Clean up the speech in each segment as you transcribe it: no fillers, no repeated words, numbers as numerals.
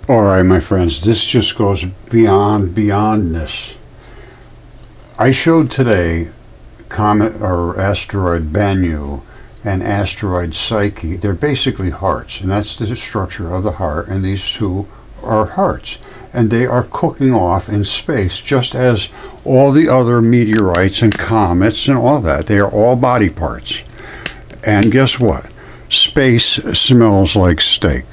All right, my friends, this just goes beyond this. I showed today comet or asteroid Bennu and asteroid Psyche. They're basically hearts, and that's the structure of the heart, and these two are hearts. And they are cooking off in space, just as all the other meteorites and comets and all that. They are all body parts. And guess what? Space smells like steak.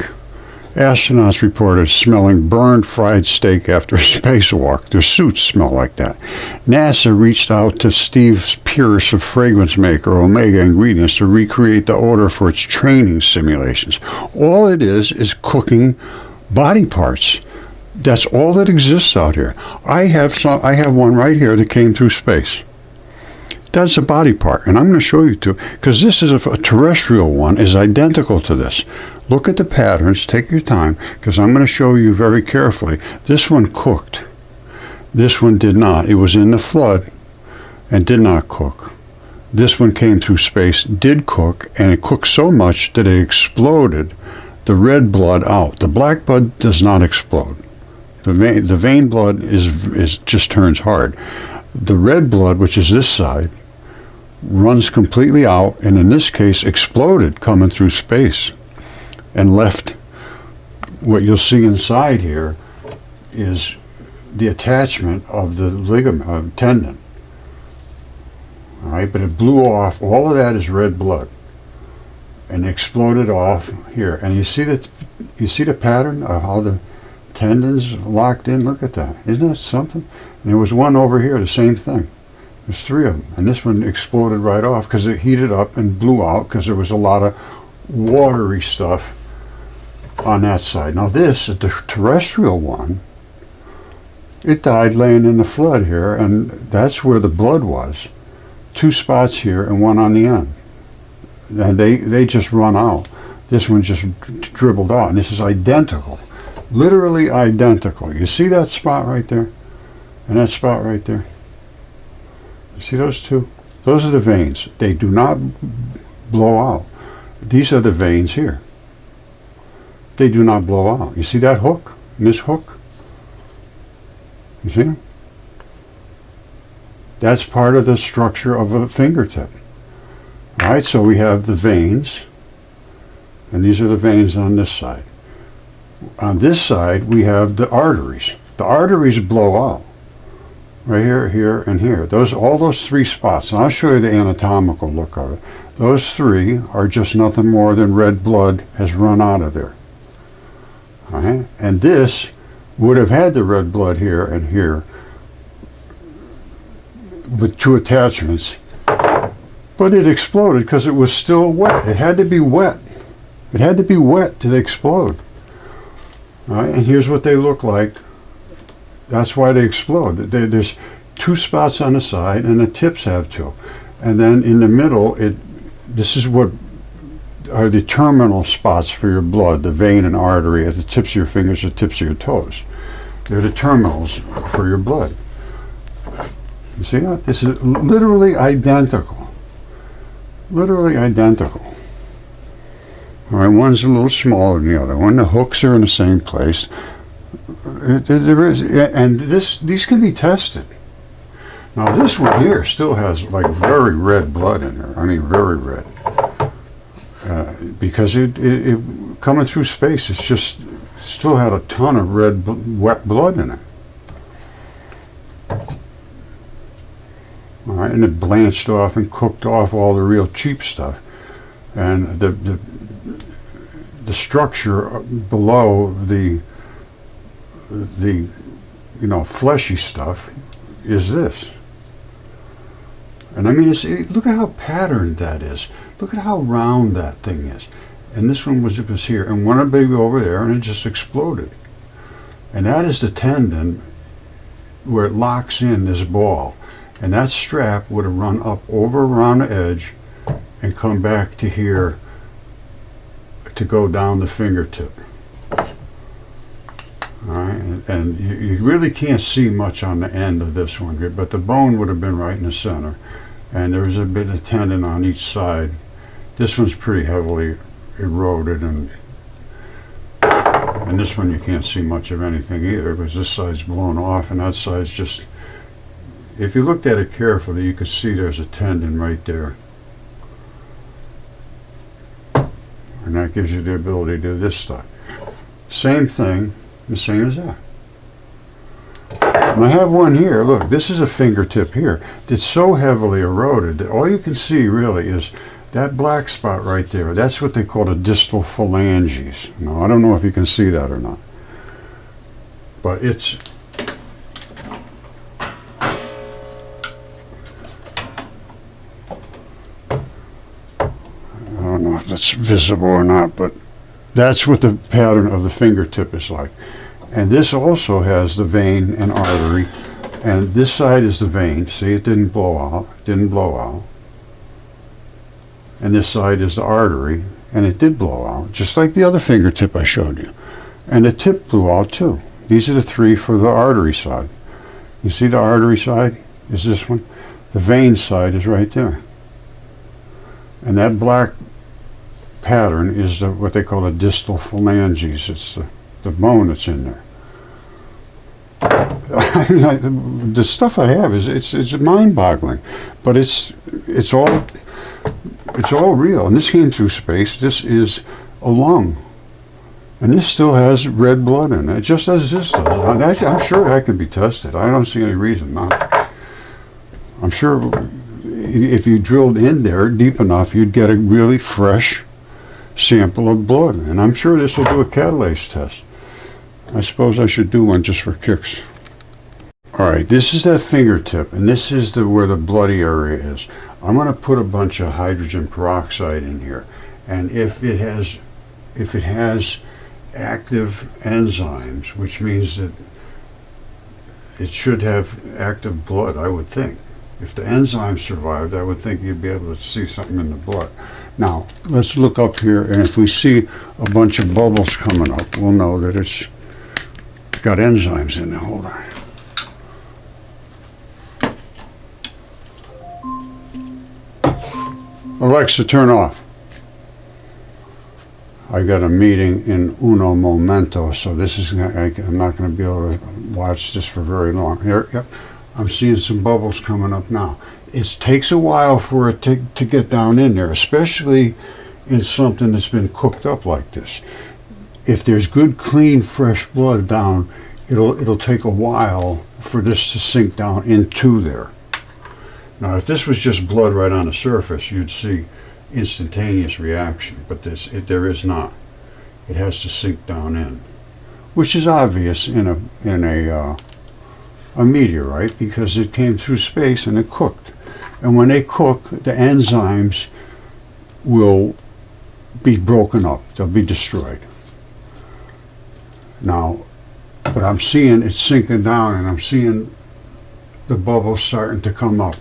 Astronauts reported smelling burned fried steak after a spacewalk. Their suits smell like that. NASA reached out to Steve Pierce, a fragrance maker, Omega Ingredients, to recreate the odor for its training simulations. All it is cooking body parts. That's all that exists out here. I have one right here that came through space. That's a body part, and I'm going to show you two, because this is a terrestrial one, is identical to this. Look at the patterns, take your time, because I'm going to show you very carefully. This one cooked. This one did not. It was in the flood and did not cook. This one came through space, did cook, and it cooked so much that it exploded the red blood out. The black blood does not explode. The vein blood is just turns hard. The red blood, which is this side, runs completely out, and in this case exploded coming through space and left. What you'll see inside here is the attachment of the ligament tendon. All right, but it blew off. All of that is red blood, and exploded off here. And you see the pattern of how the tendons locked in. Look at that. Isn't that something? And there was one over here, the same thing. There's three of them, and this one exploded right off because it heated up and blew out because there was a lot of watery stuff on that side. Now this is the terrestrial one. It died laying in the flood here, and that's where the blood was. Two spots here and one on the end. And they just run out. This one just dribbled out, and this is identical. Literally identical. You see that spot right there? And that spot right there? You see those two? Those are the veins. They do not blow out. These are the veins here. They do not blow out. You see that hook? And this hook? You see them? That's part of the structure of a fingertip. All right, so we have the veins, and these are the veins on this side. On this side, we have the arteries. The arteries blow out. Right here, here, and here. All those three spots. And I'll show you the anatomical look of it. Those three are just nothing more than red blood has run out of there. All right? And this would have had the red blood here and here with two attachments, but it exploded because it was still wet. It had to be wet. It had to be wet to explode. All right? And here's what they look like. That's why they explode. There's two spots on the side, and the tips have two. And then in the middle, this is what are the terminal spots for your blood, the vein and artery at the tips of your fingers or tips of your toes. They're the terminals for your blood. You see that? This is literally identical. Literally identical. All right, one's a little smaller than the other one. The hooks are in the same place. There is, and these can be tested. Now this one here still has like very red blood in there. I mean, very red, because it coming through space, it's just still had a ton of wet blood in it. All right, and it blanched off and cooked off all the real cheap stuff, and the structure below the fleshy stuff is this. And I mean, look at how patterned that is. Look at how round that thing is. And this one was here, and one of baby over there, and it just exploded. And that is the tendon where it locks in this ball. And that strap would have run up over around the edge and come back to here to go down the fingertip. All right, and you really can't see much on the end of this one, but the bone would have been right in the center, and there's a bit of tendon on each side. This one's pretty heavily eroded, and And this one you can't see much of anything either because this side's blown off and that side's just, if you looked at it carefully, you could see there's a tendon right there. And that gives you the ability to do this stuff. Same thing, the same as that. And I have one here, look, this is a fingertip here. It's so heavily eroded that all you can see really is that black spot right there. That's what they call the distal phalanges. Now, I don't know if you can see that or not. But it's, I don't know if that's visible or not, but that's what the pattern of the fingertip is like. And this also has the vein and artery. And this side is the vein. See, it didn't blow out. And this side is the artery, and it did blow out, just like the other fingertip I showed you. And the tip blew out too. These are the three for the artery side. You see the artery side is this one? The vein side is right there. And that black pattern is what they call the distal phalanges. It's the bone that's in there. The stuff I have is it's mind-boggling, but it's all real. And this came through space. This is a lung, and this still has red blood in it, just as this does. I'm sure that can be tested. I don't see any reason not. I'm sure if you drilled in there deep enough, you'd get a really fresh sample of blood. And I'm sure this will do a catalase test. I suppose I should do one just for kicks. All right, this is that fingertip, and this is where the bloody area is. I'm going to put a bunch of hydrogen peroxide in here, and if it has active enzymes, which means that it should have active blood, I would think. If the enzymes survived, I would think you'd be able to see something in the blood. Now, let's look up here, and if we see a bunch of bubbles coming up, we'll know that it's got enzymes in it. Hold on. Alexa, turn off. I got a meeting in uno momento, so this is I'm not going to be able to watch this for very long. Here, yep, I'm seeing some bubbles coming up now. It takes a while for it to get down in there, especially in something that's been cooked up like this. If there's good, clean, fresh blood down, it'll take a while for this to sink down into there. Now, if this was just blood right on the surface, you'd see instantaneous reaction, but there is not. It has to sink down in, which is obvious in a meteorite because it came through space and it cooked. And when they cook, the enzymes will be broken up. They'll be destroyed. Now, but I'm seeing it sinking down, and I'm seeing the bubbles starting to come up.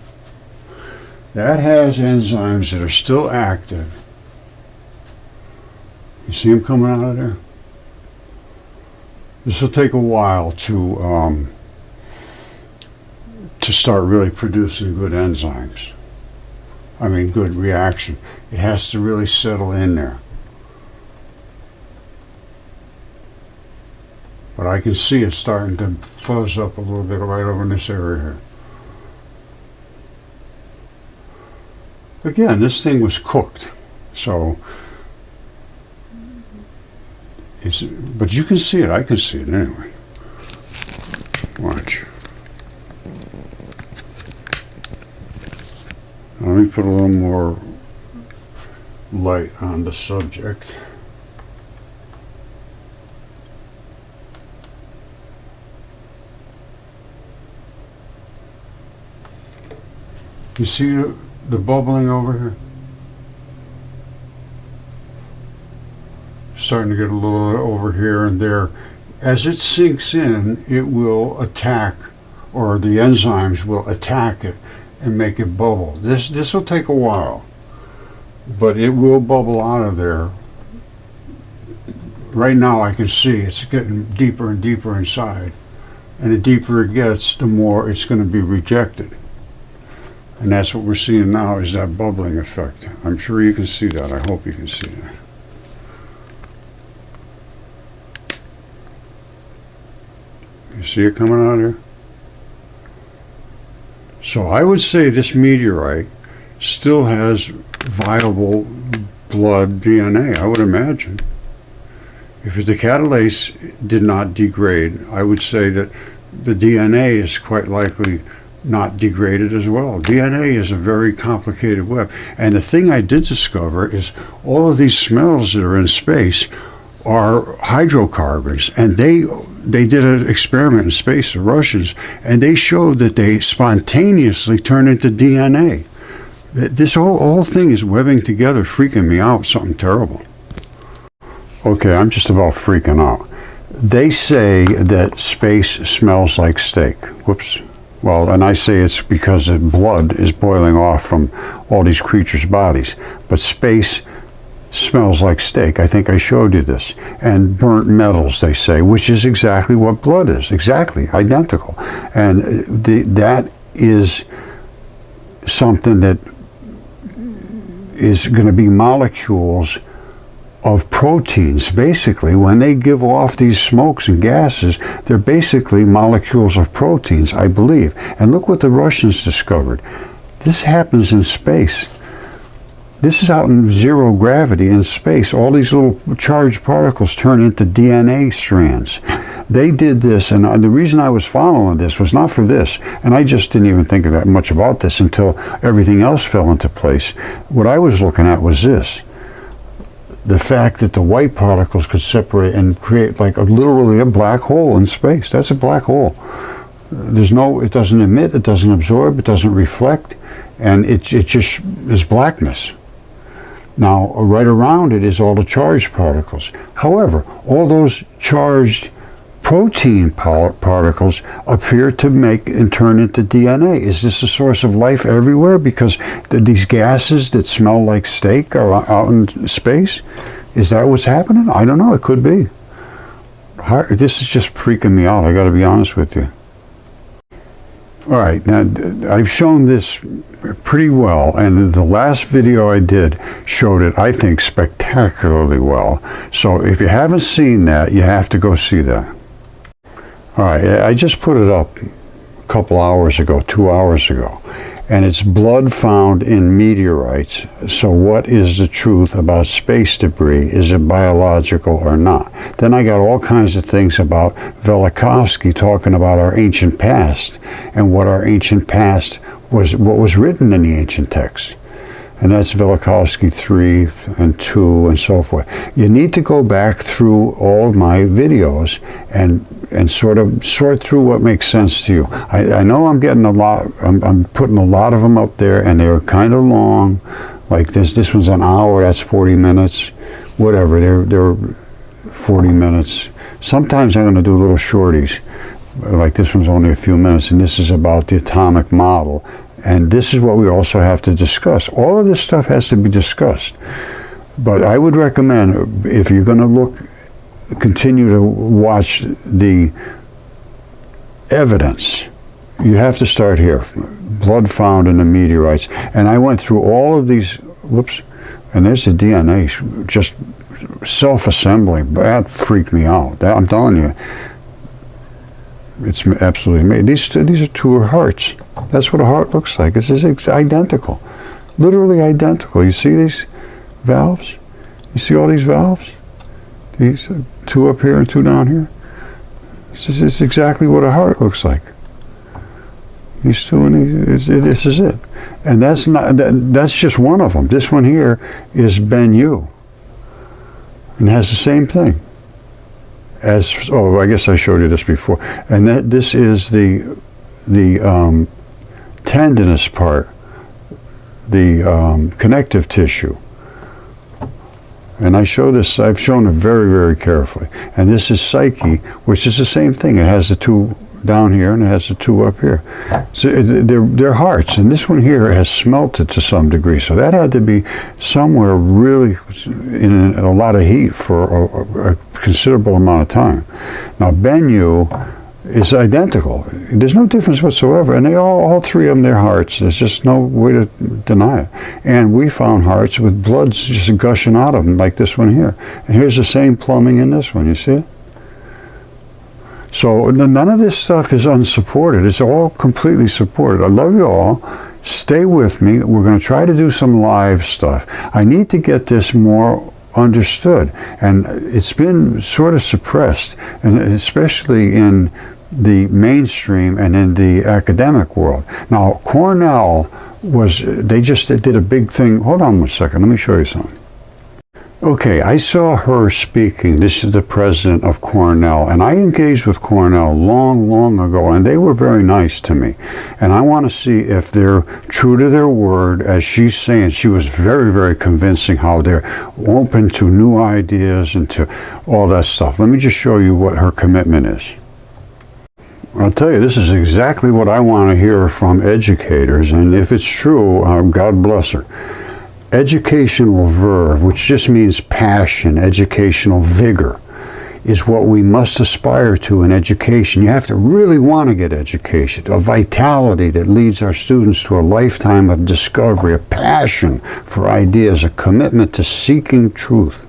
That has enzymes that are still active. You see them coming out of there? This will take a while to start really producing good enzymes. I mean, good reaction. It has to really settle in there. But I can see it starting to fuzz up a little bit right over in this area here. Again, this thing was cooked, so but you can see it. I can see it anyway. Watch. Let me put a little more light on the subject. You see the bubbling over here? Starting to get a little over here and there. As it sinks in, it will attack, or the enzymes will attack it and make it bubble. This will take a while, but it will bubble out of there. Right now I can see it's getting deeper and deeper inside, and the deeper it gets, the more it's going to be rejected. And that's what we're seeing now, is that bubbling effect. I'm sure you can see that. I hope you can see that. You see it coming out here? So I would say this meteorite still has viable blood DNA, I would imagine. If the catalase did not degrade, I would say that the DNA is quite likely not degraded as well. DNA is a very complicated web. And the thing I did discover is all of these smells that are in space are hydrocarbons. And they did an experiment in space, the Russians, and they showed that they spontaneously turn into DNA. This whole thing is webbing together, freaking me out, something terrible. Okay, I'm just about freaking out. They say that space smells like steak. Whoops. Well, and I say it's because the blood is boiling off from all these creatures' bodies. But space smells like steak. I think I showed you this. And burnt metals, they say, which is exactly what blood is. Exactly, identical. And that is something that is going to be molecules of proteins. Basically, when they give off these smokes and gases, they're basically molecules of proteins, I believe. And look what the Russians discovered. This happens in space. This is out in zero gravity in space. All these little charged particles turn into DNA strands. They did this, and the reason I was following this was not for this, and I just didn't even think that much about this until everything else fell into place. What I was looking at was this. The fact that the white particles could separate and create like literally a black hole in space. That's a black hole. It doesn't emit, it doesn't absorb, it doesn't reflect, and it just is blackness. Now, right around it is all the charged particles. However, all those charged protein particles appear to make and turn into DNA. Is this a source of life everywhere? Because these gases that smell like steak are out in space? Is that what's happening? I don't know. It could be. This is just freaking me out. I got to be honest with you. All right, now I've shown this pretty well, and the last video I did showed it, I think, spectacularly well. So if you haven't seen that, you have to go see that. All right, I just put it up a couple hours ago, 2 hours ago, and it's blood found in meteorites. So what is the truth about space debris? Is it biological or not? Then I got all kinds of things about Velikovsky talking about our ancient past and what our ancient past was, what was written in the ancient text. And that's Velikovsky 3 and 2 and so forth. You need to go back through all of my videos and sort of sort through what makes sense to you. I know I'm getting a lot, I'm putting a lot of them up there, and they're kind of long. Like this one's an hour, that's 40 minutes. Whatever, they're 40 minutes. Sometimes I'm going to do little shorties. Like this one's only a few minutes, and this is about the atomic model. And this is what we also have to discuss. All of this stuff has to be discussed. But I would recommend, if you're going to continue to watch the evidence, you have to start here. Blood found in the meteorites. And I went through all of these, whoops, and there's the DNA just self-assembling. That freaked me out. I'm telling you. It's absolutely amazing. These are two hearts. That's what a heart looks like. It's identical. Literally identical. You see these valves? You see all these valves? These two up here and two down here? It's exactly what a heart looks like. These two and this is it. And that's just one of them. This one here is Ben-U. And has the same thing. I guess I showed you this before, and this is the tendinous part, the connective tissue, and I've shown it very, very carefully. And this is psyche, which is the same thing. It has the two down here and it has the two up here. So they're hearts, and this one here has smelted to some degree. So that had to be somewhere really in a lot of heat for a considerable amount of time. Now Ben-U is identical. There's no difference whatsoever, and all three of them, they're hearts. There's just no way to deny it. And we found hearts with blood just gushing out of them, like this one here. And here's the same plumbing in this one. You see it? So none of this stuff is unsupported. It's all completely supported. I love you all. Stay with me. We're going to try to do some live stuff. I need to get this more understood, and it's been sort of suppressed, and especially in the mainstream and in the academic world. Now, Cornell they did a big thing. Hold on one second. Let me show you something. Okay, I saw her speaking. This is the president of Cornell, and I engaged with Cornell long ago, and they were very nice to me. And I want to see if they're true to their word, as she's saying. She was very convincing how they're open to new ideas and to all that stuff. Let me just show you what her commitment is. I'll tell you, this is exactly what I want to hear from educators, and if it's true, God bless her. Educational verve, which just means passion, educational vigor, is what we must aspire to in education. You have to really want to get education, a vitality that leads our students to a lifetime of discovery, a passion for ideas, a commitment to seeking truth,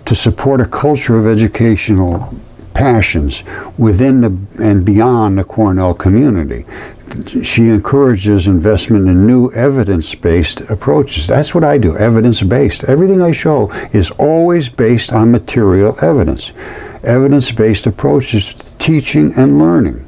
to support a culture of educational passions within and beyond the Cornell community. She encourages investment in new evidence-based approaches. That's what I do, evidence-based. Everything I show is always based on material evidence. Evidence-based approaches to teaching and learning.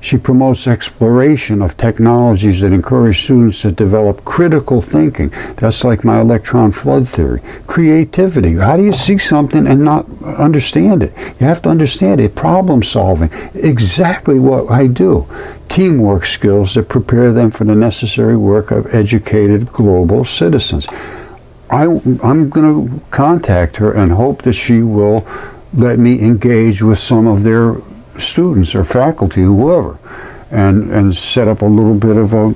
She promotes exploration of technologies that encourage students to develop critical thinking. That's like my electron flood theory. Creativity. How do you see something and not understand it? You have to understand it. Problem solving. Exactly what I do. Teamwork skills that prepare them for the necessary work of educated global citizens. I'm going to contact her and hope that she will let me engage with some of their students or faculty, whoever, and set up a little bit of a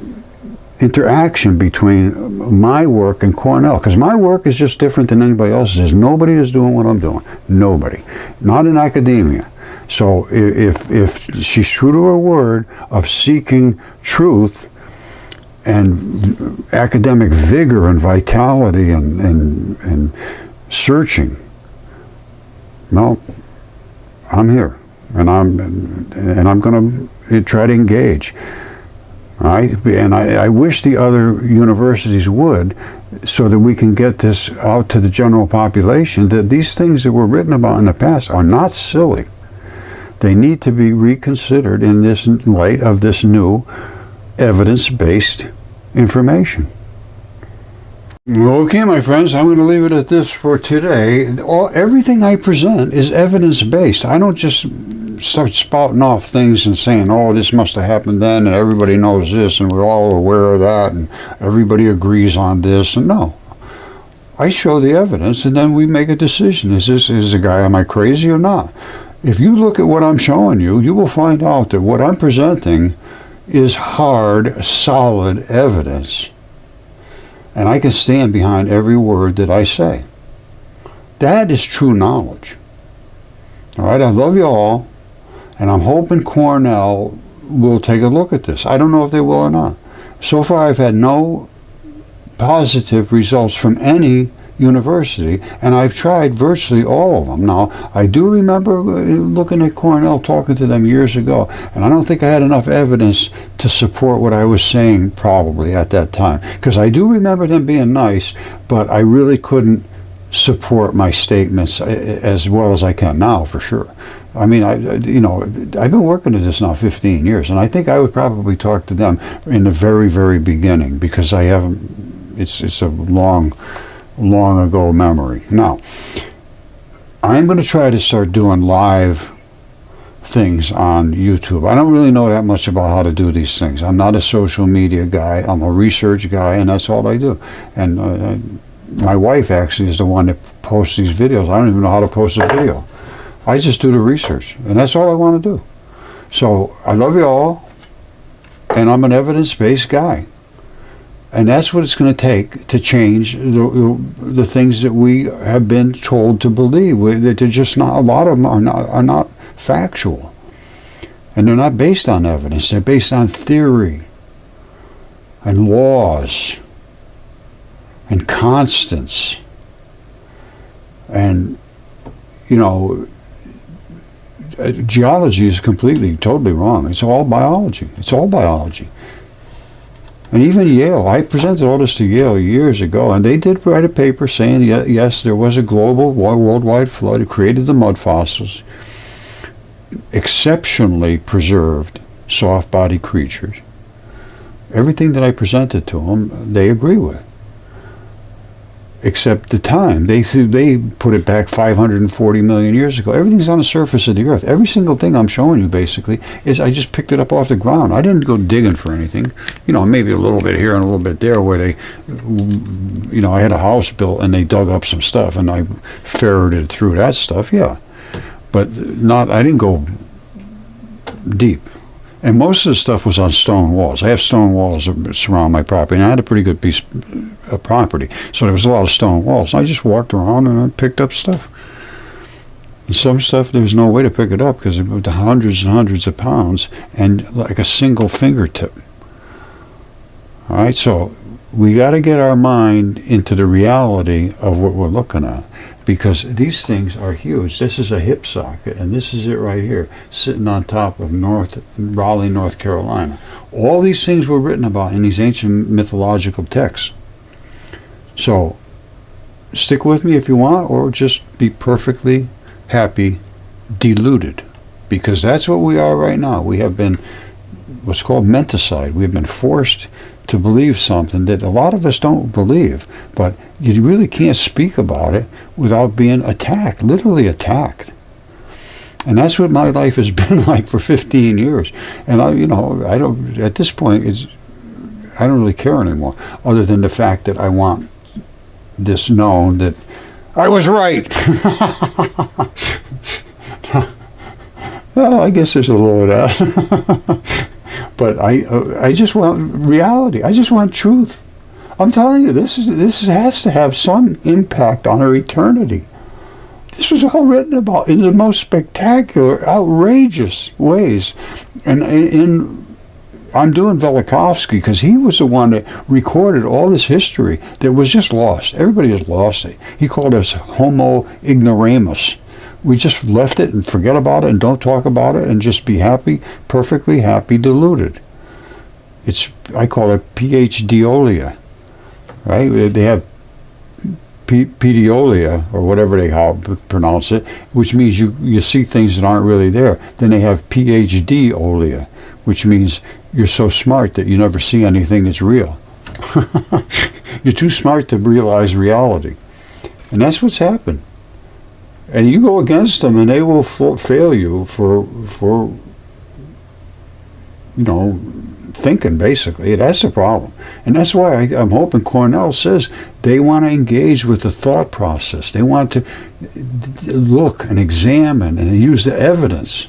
interaction between my work and Cornell, because my work is just different than anybody else's. There's nobody that's doing what I'm doing. Nobody. Not in academia. So if she's true to her word of seeking truth and academic vigor and vitality and searching, well, I'm here. And I'm going to try to engage. Right? And I wish the other universities would, so that we can get this out to the general population, that these things that were written about in the past are not silly. They need to be reconsidered in this light of this new evidence-based information. Okay, my friends, I'm going to leave it at this for today. Everything I present is evidence-based. I don't just start spouting off things and saying, oh, this must have happened then, and everybody knows this, and we're all aware of that, and everybody agrees on this. And no. I show the evidence, and then we make a decision. Is the guy, am I crazy or not? If you look at what I'm showing you, you will find out that what I'm presenting is hard, solid evidence. And I can stand behind every word that I say. That is true knowledge. All right, I love you all, and I'm hoping Cornell will take a look at this. I don't know if they will or not. So far, I've had no positive results from any university, and I've tried virtually all of them. Now, I do remember looking at Cornell, talking to them years ago, and I don't think I had enough evidence to support what I was saying probably at that time, because I do remember them being nice, but I really couldn't support my statements as well as I can now, for sure. I mean, I've been working at this now 15 years, and I think I would probably talk to them in the very beginning, because I haven't, it's a long ago memory. Now, I'm going to try to start doing live things on YouTube. I don't really know that much about how to do these things. I'm not a social media guy. I'm a research guy, and that's all I do. And my wife actually is the one that posts these videos. I don't even know how to post a video. I just do the research, and that's all I want to do. So I love you all, and I'm an evidence-based guy. And that's what it's going to take to change the things that we have been told to believe. That they're just not, a lot of them are not factual. And they're not based on evidence. They're based on theory and laws and constants. And, geology is completely, totally wrong. It's all biology. It's all biology. And even Yale, I presented all this to Yale years ago, and they did write a paper saying, yes, there was a global, worldwide flood. It created the mud fossils, exceptionally preserved soft-bodied creatures. Everything that I presented to them, they agree with. Except the time. They put it back 540 million years ago. Everything's on the surface of the earth. Every single thing I'm showing you, basically, is I just picked it up off the ground. I didn't go digging for anything. Maybe a little bit here and a little bit there where they, I had a house built and they dug up some stuff and I ferreted through that stuff, yeah. But I didn't go deep. And most of the stuff was on stone walls. I have stone walls that surround my property, and I had a pretty good piece of property. So there was a lot of stone walls. I just walked around and I picked up stuff. And some stuff, there was no way to pick it up because it was hundreds and hundreds of pounds and like a single fingertip. All right, so we got to get our mind into the reality of what we're looking at. Because these things are huge. This is a hip socket, and this is it right here, sitting on top of Raleigh, North Carolina. All these things were written about in these ancient mythological texts. So, stick with me if you want, or just be perfectly happy, deluded. Because that's what we are right now. We have been what's called menticide. We've been forced to believe something that a lot of us don't believe, but you really can't speak about it without being attacked, literally attacked. And that's what my life has been like for 15 years. And I don't, at this point, I don't really care anymore, other than the fact that I want this known that I was right. Well, I guess there's a little of that. But I just want reality. I just want truth. I'm telling you, this has to have some impact on our eternity. This was all written about in the most spectacular, outrageous ways. And I'm doing Velikovsky because he was the one that recorded all this history that was just lost. Everybody has lost it. He called us Homo ignoramus. We just left it and forget about it and don't talk about it and just be happy, perfectly happy, deluded. I call it PhDolia, right? They have pediolia, or whatever they pronounce it, which means you see things that aren't really there. Then they have PhDolia, which means you're so smart that you never see anything that's real. You're too smart to realize reality. And that's what's happened. And you go against them, and they will fail you for thinking, basically. That's the problem. And that's why I'm hoping Cornell says they want to engage with the thought process. They want to look and examine and use the evidence.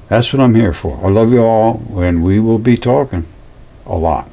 That's what I'm here for. I love you all, and we will be talking a lot.